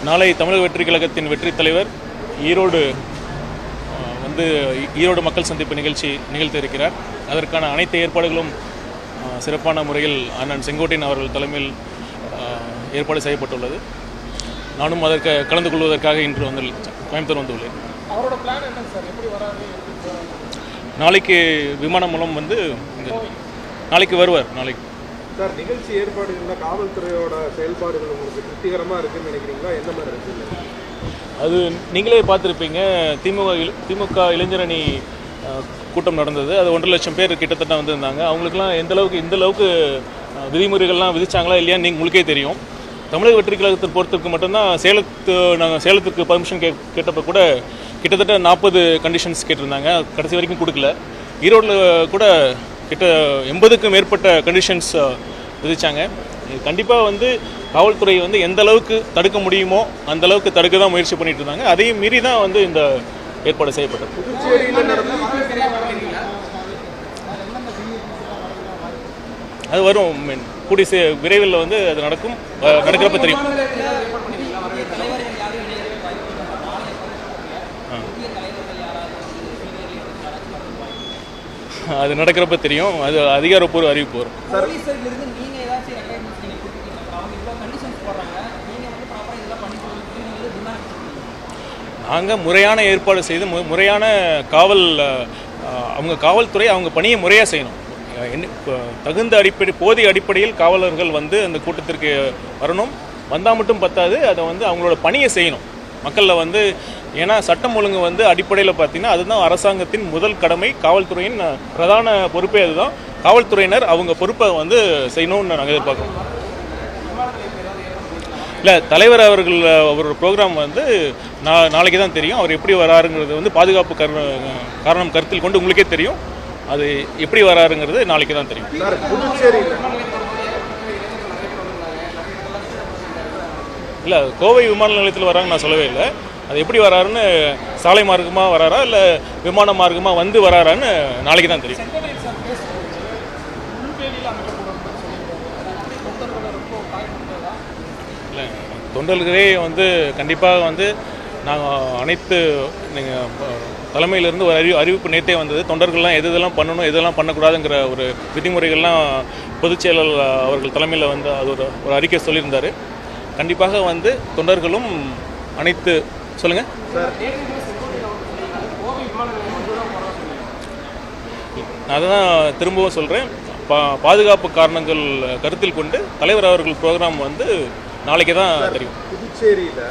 நாளை தமிழக வெற்றி கழகத்தின் வெற்றி தலைவர் ஈரோடு ஈரோடு மக்கள் சந்திப்பு நிகழ்த்த இருக்கிறார். அதற்கான அனைத்து ஏற்பாடுகளும் சிறப்பான முறையில் அண்ணன் செங்கோட்டையன் அவர்கள் தலைமையில் ஏற்பாடு செய்யப்பட்டுள்ளது. நானும் அதற்கு கலந்து கொள்வதற்காக இன்று கோயம்புத்தூர் வந்துள்ளேன். அவரோட பிளான் என்ன சார்? எப்படி வராது? நாளைக்கு விமானம் மூலம் நாளைக்கு வருவார். நாளைக்கு சார் நிகழ்ச்சி ஏற்பாடுகளில் காவல்துறையோட செயல்பாடுகள் உங்களுக்கு திருப்திகரமாக இருக்குன்னு நினைக்கிறீங்களா? எந்த மாதிரி இருக்குது? அது நீங்களே பார்த்துருப்பீங்க. திமுக இளைஞரணி கூட்டம் நடந்தது. அது 1.5 லட்சம் பேர் கிட்டத்தட்ட வந்திருந்தாங்க. அவங்களுக்குலாம் இந்த அளவுக்கு விதிமுறைகள்லாம் விதிச்சாங்களா இல்லையான்னு உங்களுக்கே தெரியும். தமிழக வெற்றி கழகத்தை பொறுத்தவரைக்கும் மட்டும்தான் நாங்கள் சேலத்துக்கு பர்மிஷன் கேட்டப்போ கூட கிட்டத்தட்ட 40 கண்டிஷன்ஸ் கேட்டிருந்தாங்க. கடைசி வரைக்கும் கொடுக்கல. ஈரோடில் கூட கிட்ட 80க்கும் மேற்பட்ட கண்டிஷன்ஸ் விதிச்சாங்க. கண்டிப்பாக காவல்துறை எந்த அளவுக்கு தடுக்க முடியுமோ அந்த அளவுக்கு தடுக்க தான் முயற்சி பண்ணிட்டு இருந்தாங்க. அதையும் மீறி தான் இந்த ஏற்பாடு செய்யப்பட்டது. அது வரும் கூடிய விரைவில் அது நடக்கிறப்ப தெரியும். அது நடக்கிறப்ப தெரியும். அது அதிகாரப்பூர்வ அறிவிப்பு வரும். நாங்கள் முறையான ஏற்பாடு செய்து முறையான காவல்துறை அவங்க பணியை முறையாக செய்யணும். தகுந்த போதிய அடிப்படையில் காவலர்கள் அந்த கூட்டத்திற்கு வரணும். வந்தால் மட்டும் பத்தாது, அதை அவங்களோட பணியை செய்யணும். மக்களில் ஏன்னா சட்டம் ஒழுங்கு அடிப்படையில் பார்த்தீங்கன்னா அதுதான் அரசாங்கத்தின் முதல் கடமை. காவல்துறையின் பிரதான பொறுப்பே அதுதான். காவல்துறையினர் அவங்க பொறுப்பை செய்யணும்னு நாங்கள் எதிர்பார்க்குறோம். இல்லை, தலைவர் அவரோட ப்ரோக்ராம் நாளைக்கு தான் தெரியும். அவர் எப்படி வராருங்கிறது பாதுகாப்பு காரணம் கருத்தில் கொண்டு உங்களுக்கே தெரியும். அது எப்படி வராருங்கிறது நாளைக்கு தான் தெரியும். இல்லை, கோவை விமான நிலையத்தில் வராங்க நான் சொல்லவே இல்லை. அது எப்படி வராருன்னு சாலை மார்க்கமாக வராரா இல்லை விமான மார்க்கமாக வராரான்னு நாளைக்கு தான் தெரியும். இல்லை, தொண்டர்களே கண்டிப்பாக நாங்கள் அனைத்து நீங்கள் தலைமையிலிருந்து ஒரு அறிவிப்பு நேற்றே வந்தது. தொண்டர்கள்லாம் எதெல்லாம் பண்ணணும் எதெல்லாம் பண்ணக்கூடாதுங்கிற ஒரு விதிமுறைகள்லாம் பொதுச் செயலாளர் அவர்கள் தலைமையில் அது ஒரு அறிக்கை சொல்லியிருந்தார். கண்டிப்பாக தொண்டர்களும் அனைத்து சொல்லுங்கள். அதை தான் திரும்பவும் சொல்கிறேன். பாதுகாப்பு காரணங்கள் கருத்தில் கொண்டு தலைவர் அவர்கள் ப்ரோக்ராம் நாளைக்கு தான் தெரியும். புதுச்சேரியில்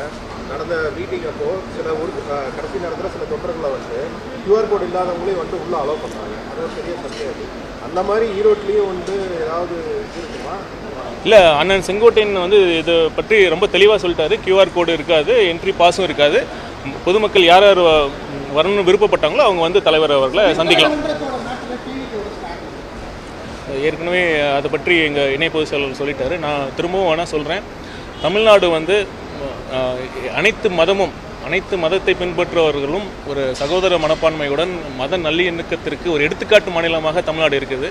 நடந்த மீட்டிங் அப்போ கடைசி நேரத்தில் சில தொண்டர்களை கியூஆர் கோட் இல்லாதவங்களையும் உள்ள அலோவ் பண்ணாங்க. அது பெரிய சந்தேகம். அந்த மாதிரி ஈரோட்லேயும் ஏதாவது இருக்குமா? இல்லை, அண்ணன் செங்கோட்டையன் இதை பற்றி ரொம்ப தெளிவாக சொல்லிட்டாரு. கியூஆர் கோடு இருக்காது, என்ட்ரி பாஸும் இருக்காது. பொதுமக்கள் யார் யார் வரணும்னு விருப்பப்பட்டாங்களோ அவங்க தலைவர் அவர்களை சந்திக்கலாம். ஏற்கனவே அதை பற்றி எங்கள் இணை பொதுச் செயலாளர் சொல்லிட்டாரு. நான் திரும்பவும் வேணால் சொல்கிறேன். தமிழ்நாடு அனைத்து மதத்தை பின்பற்றுபவர்களும் ஒரு சகோதர மனப்பான்மையுடன் மத நல்லிணக்கத்திற்கு ஒரு எடுத்துக்காட்டு மாநிலமாக தமிழ்நாடு இருக்குது.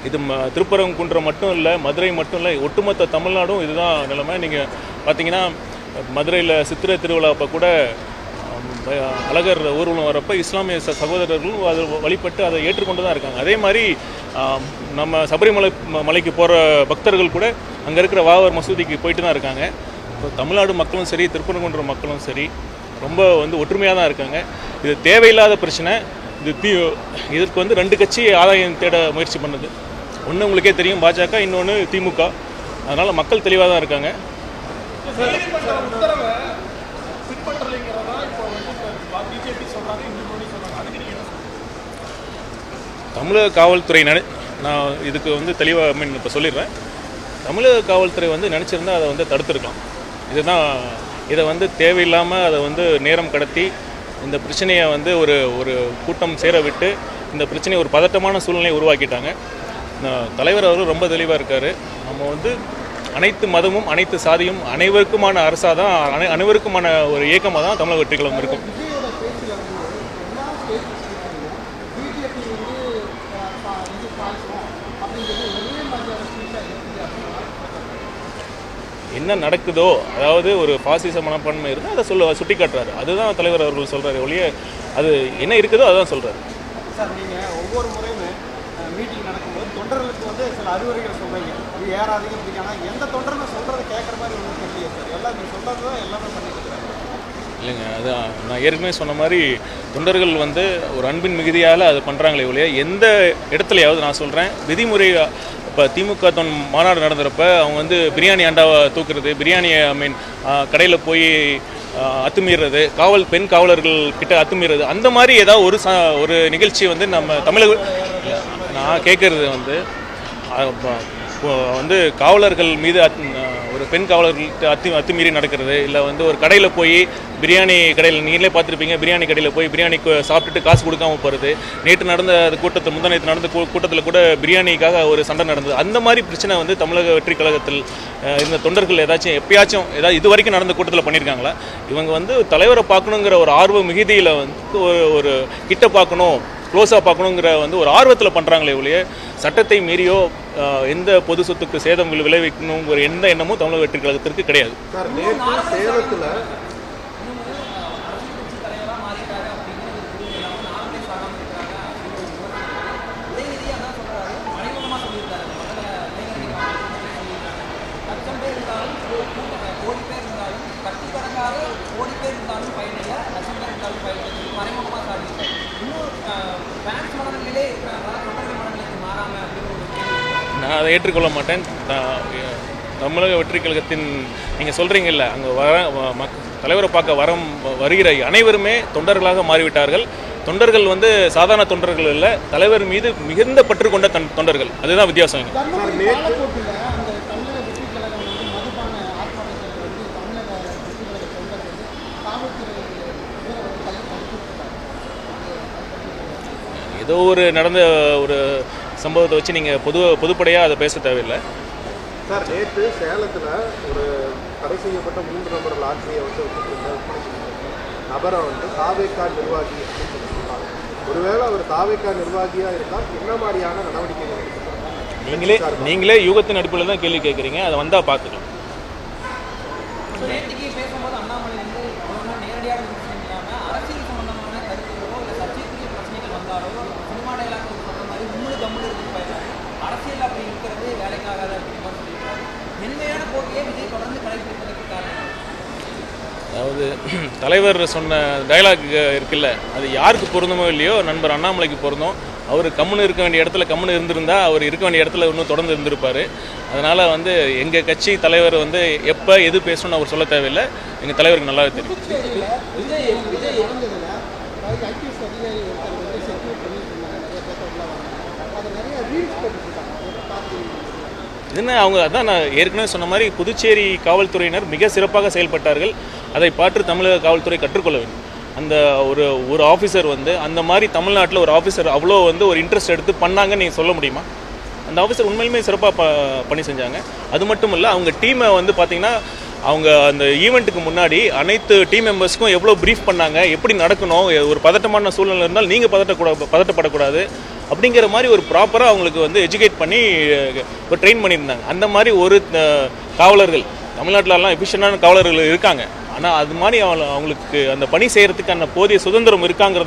இது திருப்பரங்குன்றம் மட்டும் இல்லை, மதுரை மட்டும் இல்லை, ஒட்டுமொத்த தமிழ்நாடும் இதுதான் நிலைமை. நீங்கள் பார்த்தீங்கன்னா மதுரையில் சித்திரை திருவிழா அப்போ கூட அழகர் ஊர்வலம் வரப்போ இஸ்லாமிய சகோதரர்களும் அதை வழிபட்டு அதை ஏற்றுக்கொண்டு தான் இருக்காங்க. அதே மாதிரி நம்ம மலைக்கு போகிற பக்தர்கள் கூட அங்கே இருக்கிற வாவர் மசூதிக்கு போயிட்டு தான் இருக்காங்க. இப்போ தமிழ்நாடு மக்களும் சரி, திருப்பரங்குன்றம் மக்களும் சரி ரொம்ப ஒற்றுமையாக தான் இருக்காங்க. இது தேவையில்லாத பிரச்சனை. இதற்கு 2 கட்சி ஆதாயம் தேட முயற்சி பண்ணுது. ஒன்று உங்களுக்கே தெரியும், பாஜக, இன்னொன்று திமுக. அதனால் மக்கள் தெளிவாக தான் இருக்காங்க. தமிழக காவல்துறை நான் இதுக்கு தெளிவாக இப்போ சொல்லிடுறேன். தமிழக காவல்துறை நினச்சிருந்தா அதை தடுத்துருக்கலாம். இதை தேவையில்லாமல் அதை நேரம் கடத்தி இந்த பிரச்சனையை ஒரு கூட்டம் சேர விட்டு இந்த பிரச்சனையை ஒரு பதட்டமான சூழ்நிலையை உருவாக்கிட்டாங்க. தலைவர் அவர்கள் ரொம்ப தெளிவாக இருக்கார். நம்ம அனைத்து மதமும் அனைத்து சாதியும் அனைவருக்குமான அரசாக தான், அனைவருக்குமான ஒரு இயக்கமாக தான் தமிழக வெற்றி கழகம் இருக்கும். என்ன நடக்குதோ, அதாவது ஒரு பாசிச மனப்பான்மை இருந்தால் அதை சுட்டி காட்டுறாரு. அதுதான் தலைவர் அவர்கள் சொல்கிறாரு ஒழிய அது என்ன இருக்குதோ அதுதான் சொல்கிறாரு. சார், நீங்கள் ஒவ்வொரு முறையுமே மீட்டிங் நடக்கும்போது தொண்டர்களுக்கு சில அறிவுரைகள் சொல்கிறீங்க, இது ஏறாதீங்க அப்படின்னா எந்த தொண்டர்னு சொல்கிறத கேட்குற மாதிரி ஒன்றும் தெரியல சார். எல்லாம் நீங்கள் சொல்கிறது தான் எல்லாமே பண்ணிட்டு இருக்காங்க. இல்லைங்க, அதான் நான் ஏற்கனவே சொன்ன மாதிரி தொண்டர்கள் ஒரு அன்பின் மிகுதியால் அது பண்ணுறாங்களே ஒழிய எந்த இடத்துலையாவது நான் சொல்கிறேன் விதிமுறை. இப்போ திமுக மாநாடு நடந்துறப்ப அவங்க பிரியாணி அண்டாவை தூக்குறது, பிரியாணியை கடையில் போய் அத்துமீறது, பெண் காவலர்கள் கிட்ட அத்துமீறது, அந்த மாதிரி ஏதாவது ஒரு நிகழ்ச்சி நம்ம தமிழக நான் கேட்குறது காவலர்கள் மீது ஒரு பெண் காவலர்கள்ட்ட அத்துமீறி நடக்கிறது, இல்லை ஒரு கடையில் போய் பிரியாணி கடையில் நீங்களே பார்த்துருப்பீங்க, பிரியாணி கடையில் போய் பிரியாணி சாப்பிட்டுட்டு காசு கொடுக்காம போகிறது. நேற்று நடந்த கூட்டத்தில் முந்தானேற்று நடந்த கூட்டத்தில் கூட பிரியாணிக்காக ஒரு சண்டை நடந்தது. அந்த மாதிரி பிரச்சனை தமிழக வெற்றி கழகத்தில் இருந்த தொண்டர்கள் எப்பயாச்சும் இது வரைக்கும் நடந்த கூட்டத்தில் பண்ணியிருக்காங்களா? இவங்க தலைவரை பார்க்கணுங்கிற ஒரு ஆர்வ மிகுதியில் ஒரு கிட்ட பார்க்கணும், க்ளோஸாக பார்க்கணுங்கிற ஒரு ஆர்வத்தில் பண்ணுறாங்களே ஒழிய சட்டத்தை மீறியோ எந்த பொது சொத்துக்கு சேதம் விளைவிக்கணுங்கிற எந்த எண்ணமும் தமிழக வெற்றி கழகத்திற்கு கிடையாது. சார், நேற்று சேலத்தில் நான் அதை ஏற்றுக்கொள்ள மாட்டேன். தமிழக வெற்றி கழகத்தின் நீங்கள் சொல்கிறீங்கல்ல, அங்கே தலைவரை பார்க்க வருகிற அனைவருமே தொண்டர்களாக மாறிவிட்டார்கள். தொண்டர்கள் சாதாரண தொண்டர்கள் இல்லை, தலைவர் மீது மிகுந்த பற்று கொண்ட தொண்டர்கள். அதுதான் வித்தியாசம். ஏதோ நடந்த ஒரு சம்பவத்தை வச்சு நீங்கள் பொதுப்படையாக அதை பேச தேவையில்லை. சார், நேற்று சேலத்தில் ஒரு தடை செய்யப்பட்ட 3 நபர்கள் ஆட்சியை நபரை தாவேகா நிர்வாகி அப்படின்னு சொல்லியிருக்காங்க. ஒருவேளை அவர் தாவேகா நிர்வாகியாக இருந்தால் என்ன மாதிரியான நடவடிக்கைகள் எடுக்கப்படும்? நீங்களே யூகத்தின் அடிப்படையில் தான் கேள்வி கேட்குறீங்க. அதை வந்தால் பார்த்துக்கலாம். அதாவது தலைவர் சொன்ன டயலாக் இருக்குல்ல, அது யாருக்கு பொருந்தமோ இல்லையோ நண்பர் அண்ணாமலைக்கு பொருந்தும். அவர் கம்முன்னு இருக்க வேண்டிய இடத்துல கம்முன்னு இருந்திருந்தால் அவர் இருக்க வேண்டிய இடத்துல இன்னும் தொடர்ந்து இருந்திருப்பார். அதனால் எங்கள் கட்சி தலைவர் எப்போ எது பேசணும்னு அவர் சொல்ல தேவையில்லை. எங்கள் தலைவருக்கு நல்லாவே தெரியும். இதுன்னு அவங்க அதான் நான் ஏற்கனவே சொன்ன மாதிரி புதுச்சேரி காவல்துறையினர் மிக சிறப்பாக செயல்பட்டார்கள். அதை பார்த்து தமிழக காவல்துறை கற்றுக்கொள்ள வேண்டும். அந்த ஒரு ஆஃபீஸர் அந்த மாதிரி தமிழ்நாட்டில் ஒரு ஆஃபீஸர் அவ்வளோ ஒரு இன்ட்ரெஸ்ட் எடுத்து பண்ணாங்கன்னு நீங்கள் சொல்ல முடியுமா? அந்த ஆஃபீஸர் உண்மையிலுமே சிறப்பாக பணி செஞ்சாங்க. அது மட்டும் இல்லை, அவங்க டீமை பார்த்தீங்கன்னா அவங்க அந்த ஈவெண்ட்டுக்கு முன்னாடி அனைத்து டீம் மெம்பர்ஸ்க்கும் எவ்வளோ ப்ரீஃப் பண்ணாங்க, எப்படி நடக்கணும், ஒரு பதட்டமான சூழ்நிலை இருந்தால் நீங்கள் பதட்டப்படக்கூடாது அப்படிங்கிற மாதிரி ஒரு ப்ராப்பராக அவங்களுக்கு எஜுகேட் பண்ணி ஒரு ட்ரெயின் பண்ணியிருந்தாங்க. அந்த மாதிரி ஒரு காவலர்கள் தமிழ்நாட்டிலலாம் எஃபிஷியண்டான காவலர்கள் இருக்காங்க. ஆனால் அது மாதிரி அவங்களுக்கு அந்த பணி செய்கிறதுக்கு அந்த போதிய சுதந்திரம் இருக்காங்கிறத